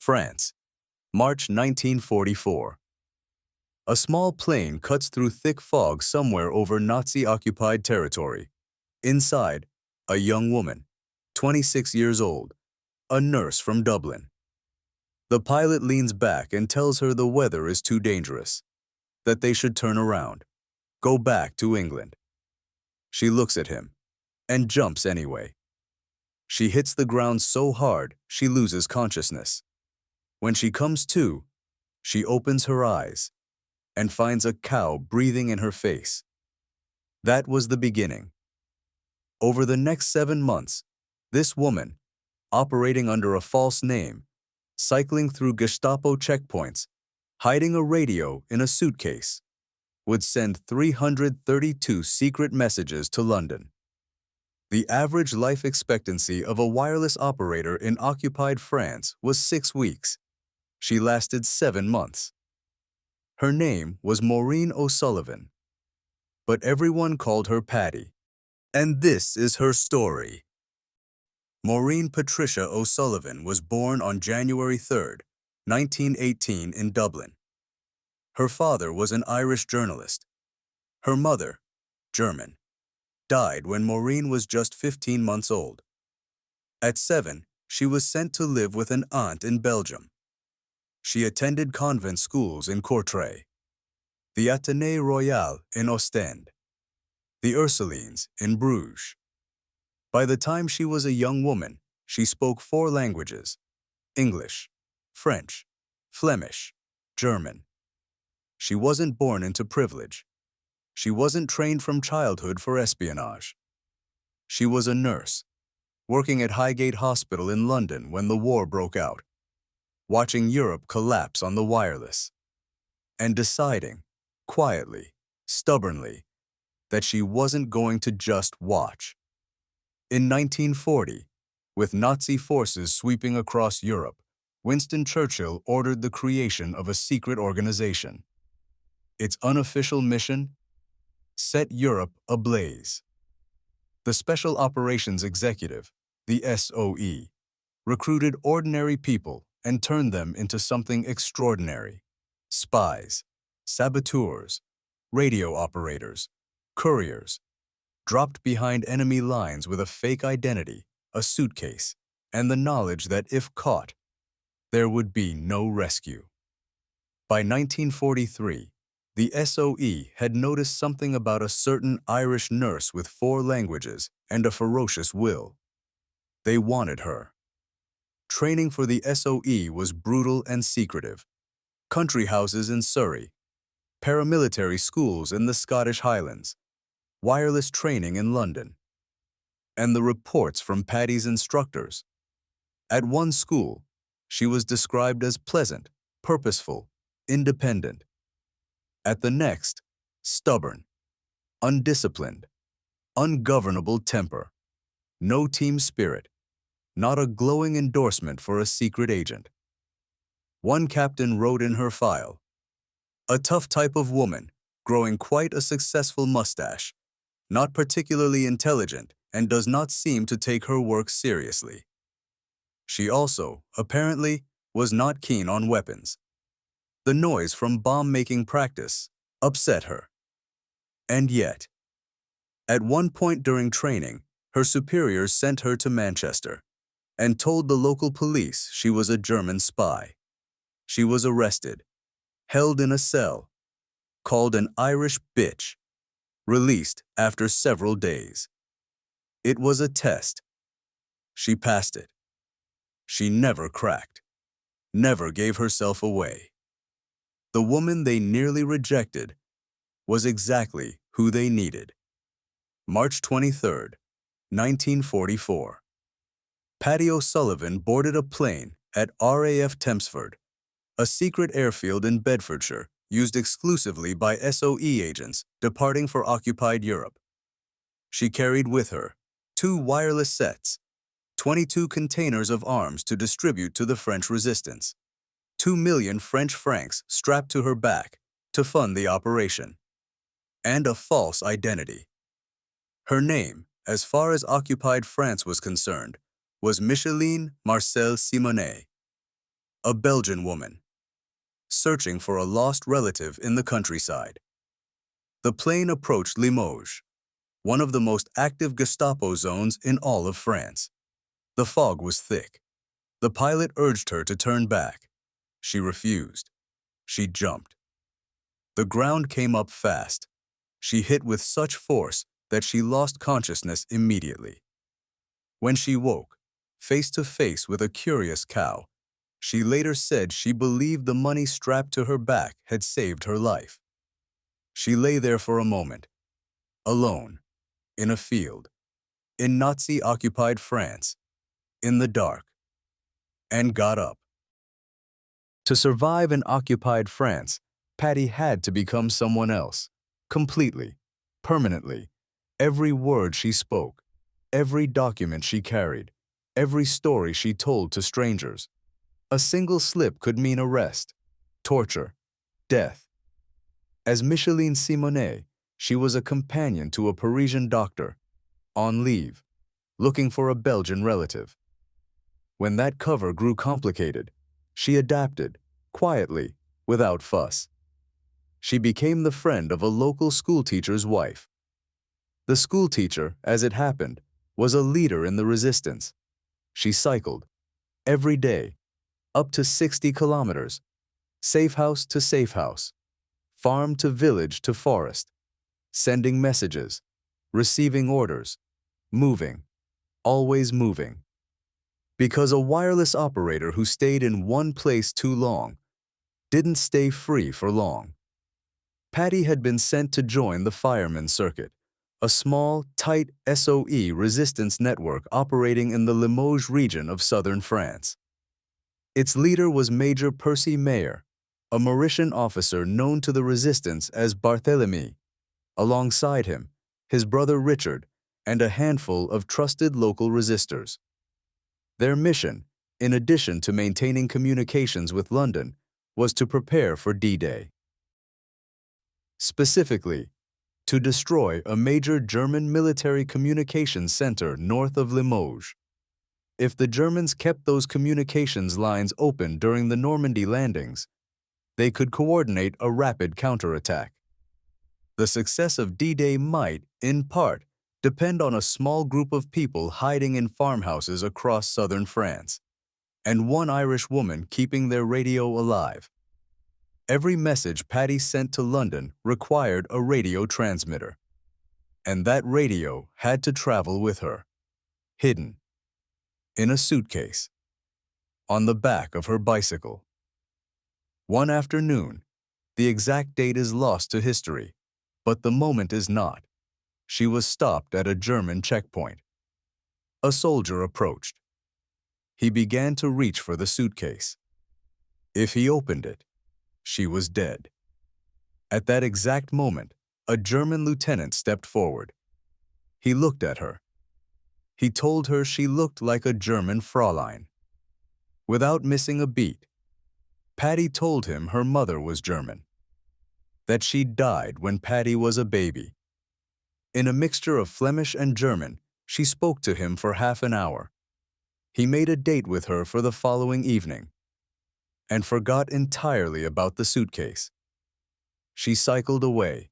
France, March 1944. A small plane cuts through thick fog somewhere over Nazi-occupied territory. Inside, a young woman, 26 years old, a nurse from Dublin. The pilot leans back and tells her the weather is too dangerous, that they should turn around, go back to England. She looks at him and jumps anyway. She hits the ground so hard she loses consciousness. When she comes to, she opens her eyes and finds a cow breathing in her face. That was the beginning. Over the next 7 months, this woman, operating under a false name, cycling through Gestapo checkpoints, hiding a radio in a suitcase, would send 332 secret messages to London. The average life expectancy of a wireless operator in occupied France was 6 weeks. She lasted 7 months. Her name was Maureen O'Sullivan, but everyone called her Paddy. And this is her story. Maureen Patricia O'Sullivan was born on January 3, 1918 in Dublin. Her father was an Irish journalist. Her mother, German, died when Maureen was just 15 months old. At 7, she was sent to live with an aunt in Belgium. She attended convent schools in Courtrai, the Athénée Royal in Ostend, the Ursulines in Bruges. By the time she was a young woman, she spoke 4 languages: English, French, Flemish, German. She wasn't born into privilege. She wasn't trained from childhood for espionage. She was a nurse, working at Highgate Hospital in London when the war broke out, watching Europe collapse on the wireless, and deciding, quietly, stubbornly, that she wasn't going to just watch. In 1940, with Nazi forces sweeping across Europe, Winston Churchill ordered the creation of a secret organization. Its unofficial mission: set Europe ablaze. The Special Operations Executive, the SOE, recruited ordinary people and turned them into something extraordinary: spies, saboteurs, radio operators, couriers, dropped behind enemy lines with a fake identity, a suitcase, and the knowledge that if caught, there would be no rescue. By 1943, the SOE had noticed something about a certain Irish nurse with 4 languages and a ferocious will. They wanted her. Training for the SOE was brutal and secretive. Country houses in Surrey, paramilitary schools in the Scottish Highlands, wireless training in London. And the reports from Paddy's instructors. At one school, she was described as pleasant, purposeful, independent. At the next, stubborn, undisciplined, ungovernable temper, no team spirit, not a glowing endorsement for a secret agent. One captain wrote in her file, "A tough type of woman, growing quite a successful mustache, not particularly intelligent and does not seem to take her work seriously." She also, apparently, was not keen on weapons. The noise from bomb-making practice upset her. And yet, at one point during training, her superiors sent her to Manchester and told the local police she was a German spy. She was arrested, held in a cell, called an Irish bitch, released after several days. It was a test. She passed it. She never cracked, never gave herself away. The woman they nearly rejected was exactly who they needed. March 23, 1944. Paddy O'Sullivan boarded a plane at RAF Tempsford, a secret airfield in Bedfordshire used exclusively by SOE agents departing for occupied Europe. She carried with her 2 wireless sets, 22 containers of arms to distribute to the French resistance, 2 million French francs strapped to her back to fund the operation, and a false identity. Her name, as far as occupied France was concerned, was Micheline Marcel Simonet. A Belgian woman, searching for a lost relative in the countryside. The plane approached Limoges, one of the most active Gestapo zones in all of France. The fog was thick. The pilot urged her to turn back. She refused. She jumped. The ground came up fast. She hit with such force that she lost consciousness immediately. When she woke, face to face with a curious cow, she later said she believed the money strapped to her back had saved her life. She lay there for a moment, alone, in a field, in Nazi-occupied France, in the dark, and got up. To survive in occupied France, Paddy had to become someone else, completely, permanently. Every word she spoke, every document she carried, every story she told to strangers. A single slip could mean arrest, torture, death. As Micheline Simonet, she was a companion to a Parisian doctor, on leave, looking for a Belgian relative. When that cover grew complicated, she adapted, quietly, without fuss. She became the friend of a local schoolteacher's wife. The schoolteacher, as it happened, was a leader in the resistance. She cycled, every day, up to 60 kilometers, safe house to safe house, farm to village to forest, sending messages, receiving orders, moving, always moving. Because a wireless operator who stayed in one place too long didn't stay free for long. Paddy had been sent to join the firemen's circuit, a small, tight SOE resistance network operating in the Limoges region of southern France. Its leader was Major Percy Mayer, a Mauritian officer known to the resistance as Barthélemy. Alongside him, his brother Richard, and a handful of trusted local resistors. Their mission, in addition to maintaining communications with London, was to prepare for D-Day. Specifically, to destroy a major German military communications center north of Limoges. If the Germans kept those communications lines open during the Normandy landings, they could coordinate a rapid counterattack. The success of D-Day might, in part, depend on a small group of people hiding in farmhouses across southern France, and one Irish woman keeping their radio alive. Every message Paddy sent to London required a radio transmitter, and that radio had to travel with her, hidden, in a suitcase, on the back of her bicycle. One afternoon, the exact date is lost to history, but the moment is not. She was stopped at a German checkpoint. A soldier approached. He began to reach for the suitcase. If he opened it, she was dead. At that exact moment, a German lieutenant stepped forward. He looked at her. He told her she looked like a German Fräulein. Without missing a beat, Paddy told him her mother was German, that she died when Paddy was a baby. In a mixture of Flemish and German, she spoke to him for half an hour. He made a date with her for the following evening, and forgot entirely about the suitcase. She cycled away.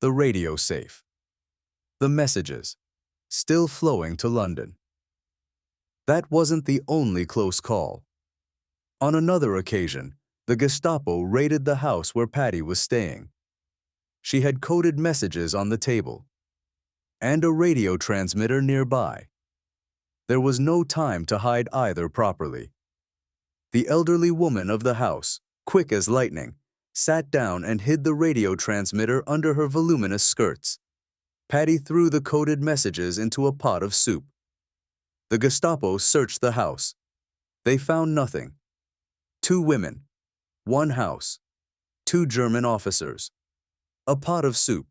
The radio safe. The messages, still flowing to London. That wasn't the only close call. On another occasion, the Gestapo raided the house where Paddy was staying. She had coded messages on the table, and a radio transmitter nearby. There was no time to hide either properly. The elderly woman of the house, quick as lightning, sat down and hid the radio transmitter under her voluminous skirts. Paddy threw the coded messages into a pot of soup. The Gestapo searched the house. They found nothing. 2 women, 1 house, 2 German officers, a pot of soup,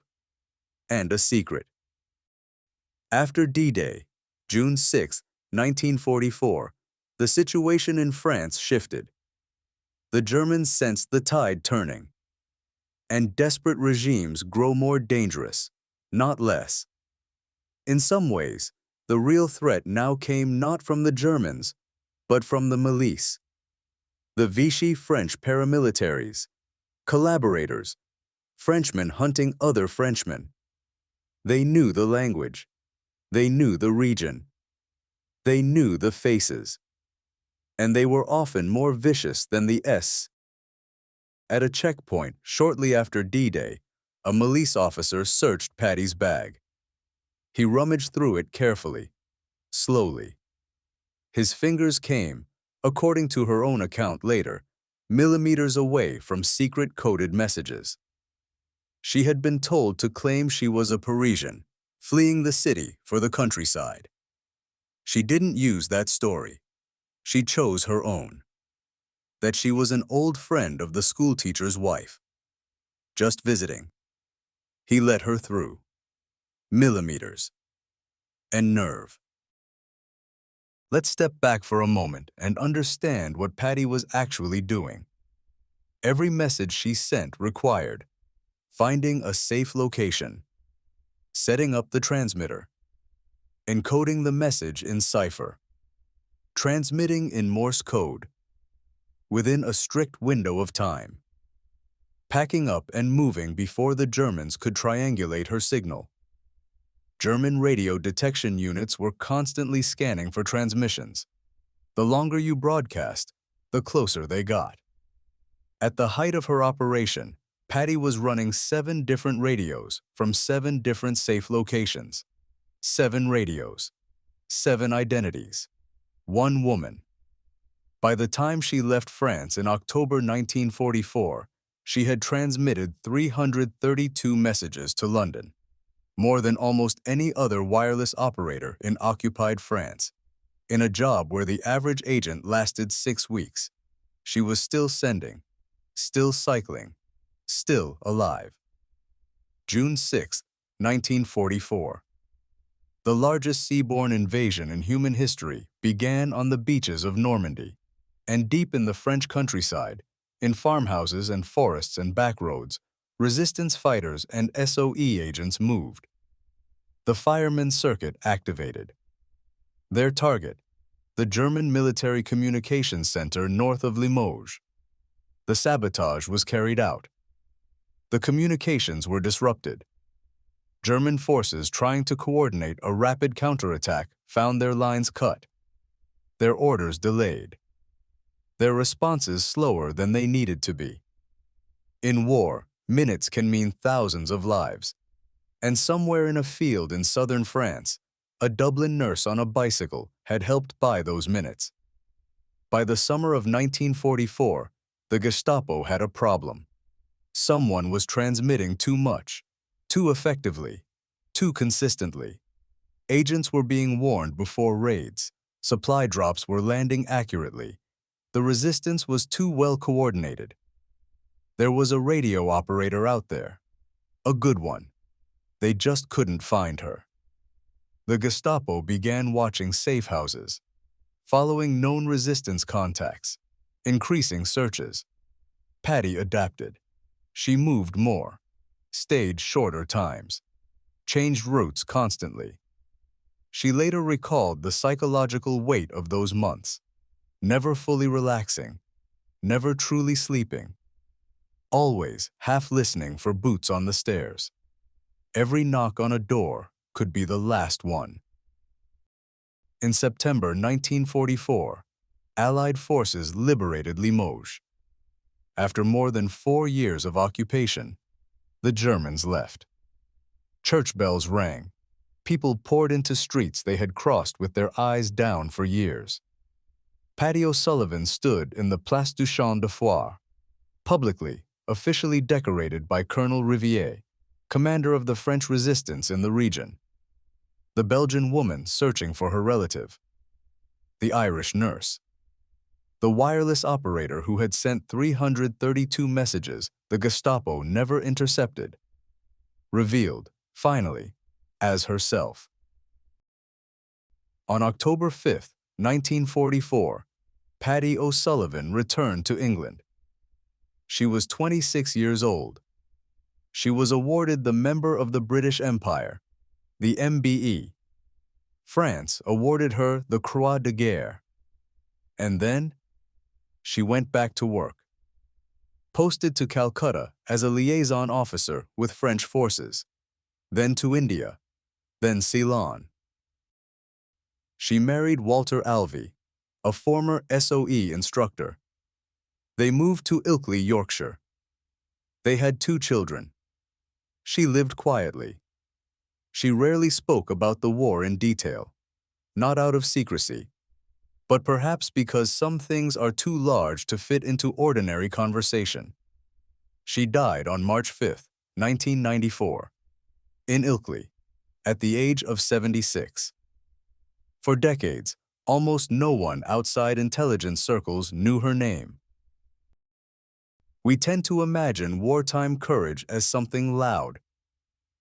and a secret. After D-Day, June 6, 1944, the situation in France shifted. The Germans sensed the tide turning, and desperate regimes grow more dangerous, not less. In some ways, the real threat now came not from the Germans, but from the milice. The Vichy French paramilitaries, collaborators, Frenchmen hunting other Frenchmen. They knew the language. They knew the region. They knew the faces. And they were often more vicious than the S. At a checkpoint shortly after D-Day, a police officer searched Paddy's bag. He rummaged through it carefully, slowly. His fingers came, according to her own account later, millimeters away from secret coded messages. She had been told to claim she was a Parisian, fleeing the city for the countryside. She didn't use that story. She chose her own. That she was an old friend of the schoolteacher's wife. Just visiting. He let her through. Millimeters. And nerve. Let's step back for a moment and understand what Paddy was actually doing. Every message she sent required finding a safe location, setting up the transmitter, encoding the message in cipher, transmitting in Morse code, within a strict window of time, packing up and moving before the Germans could triangulate her signal. German radio detection units were constantly scanning for transmissions. The longer you broadcast, the closer they got. At the height of her operation, Paddy was running 7 different radios from 7 different safe locations. 7 radios. 7 identities. 1 woman. By the time she left France in October 1944, she had transmitted 332 messages to London, more than almost any other wireless operator in occupied France. In a job where the average agent lasted 6 weeks, she was still sending, still cycling, still alive. June 6, 1944. The largest seaborne invasion in human history began on the beaches of Normandy, and deep in the French countryside, in farmhouses and forests and backroads, resistance fighters and SOE agents moved. The firemen's circuit activated. Their target, the German military communications center north of Limoges. The sabotage was carried out. The communications were disrupted. German forces trying to coordinate a rapid counterattack found their lines cut, their orders delayed, their responses slower than they needed to be. In war, minutes can mean thousands of lives. And somewhere in a field in southern France, a Dublin nurse on a bicycle had helped buy those minutes. By the summer of 1944, the Gestapo had a problem. Someone was transmitting too much, too effectively, too consistently. Agents were being warned before raids. Supply drops were landing accurately. The resistance was too well coordinated. There was a radio operator out there. A good one. They just couldn't find her. The Gestapo began watching safe houses, following known resistance contacts, increasing searches. Paddy adapted. She moved more, stayed shorter times, changed routes constantly. She later recalled the psychological weight of those months, never fully relaxing, never truly sleeping, always half listening for boots on the stairs. Every knock on a door could be the last one. In September 1944, Allied forces liberated Limoges. After more than 4 years of occupation, the Germans left. Church bells rang. People poured into streets they had crossed with their eyes down for years. Paddy O'Sullivan stood in the Place du Champ de Foire, publicly, officially decorated by Colonel Riviere, commander of the French resistance in the region. The Belgian woman searching for her relative. The Irish nurse. The wireless operator who had sent 332 messages the Gestapo never intercepted. Revealed, finally, as herself. On October 5, 1944, Paddy O'Sullivan returned to England. She was 26 years old. She was awarded the Member of the British Empire, the MBE. France awarded her the Croix de Guerre. And then, she went back to work. Posted to Calcutta as a liaison officer with French forces, then to India, then Ceylon. She married Walter Alvey, a former SOE instructor. They moved to Ilkley, Yorkshire. They had 2 children. She lived quietly. She rarely spoke about the war in detail, not out of secrecy, but perhaps because some things are too large to fit into ordinary conversation. She died on March 5, 1994, in Ilkley, at the age of 76. For decades, almost no one outside intelligence circles knew her name. We tend to imagine wartime courage as something loud,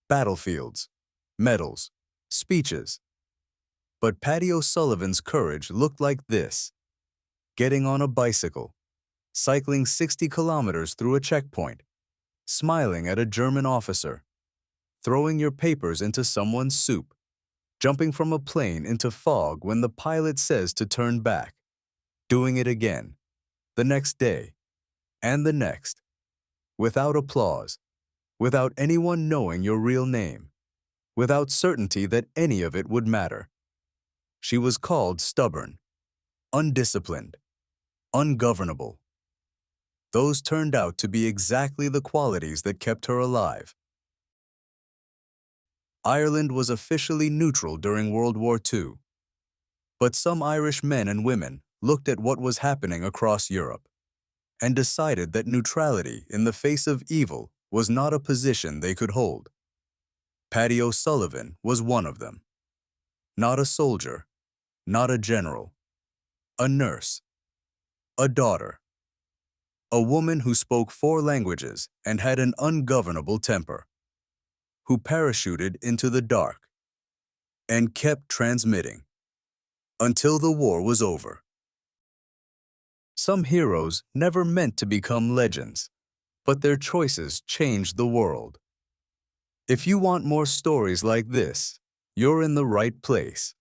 battlefields, medals, speeches. But Paddy O'Sullivan's courage looked like this: getting on a bicycle, cycling 60 kilometers through a checkpoint, smiling at a German officer, throwing your papers into someone's soup, jumping from a plane into fog when the pilot says to turn back, doing it again, the next day, and the next, without applause, without anyone knowing your real name, without certainty that any of it would matter. She was called stubborn, undisciplined, ungovernable. Those turned out to be exactly the qualities that kept her alive. Ireland was officially neutral during World War II. But some Irish men and women looked at what was happening across Europe and decided that neutrality in the face of evil was not a position they could hold. Paddy O'Sullivan was one of them. Not a soldier, not a general, a nurse, a daughter, a woman who spoke 4 languages and had an ungovernable temper, who parachuted into the dark and kept transmitting until the war was over. Some heroes never meant to become legends, but their choices changed the world. If you want more stories like this, you're in the right place.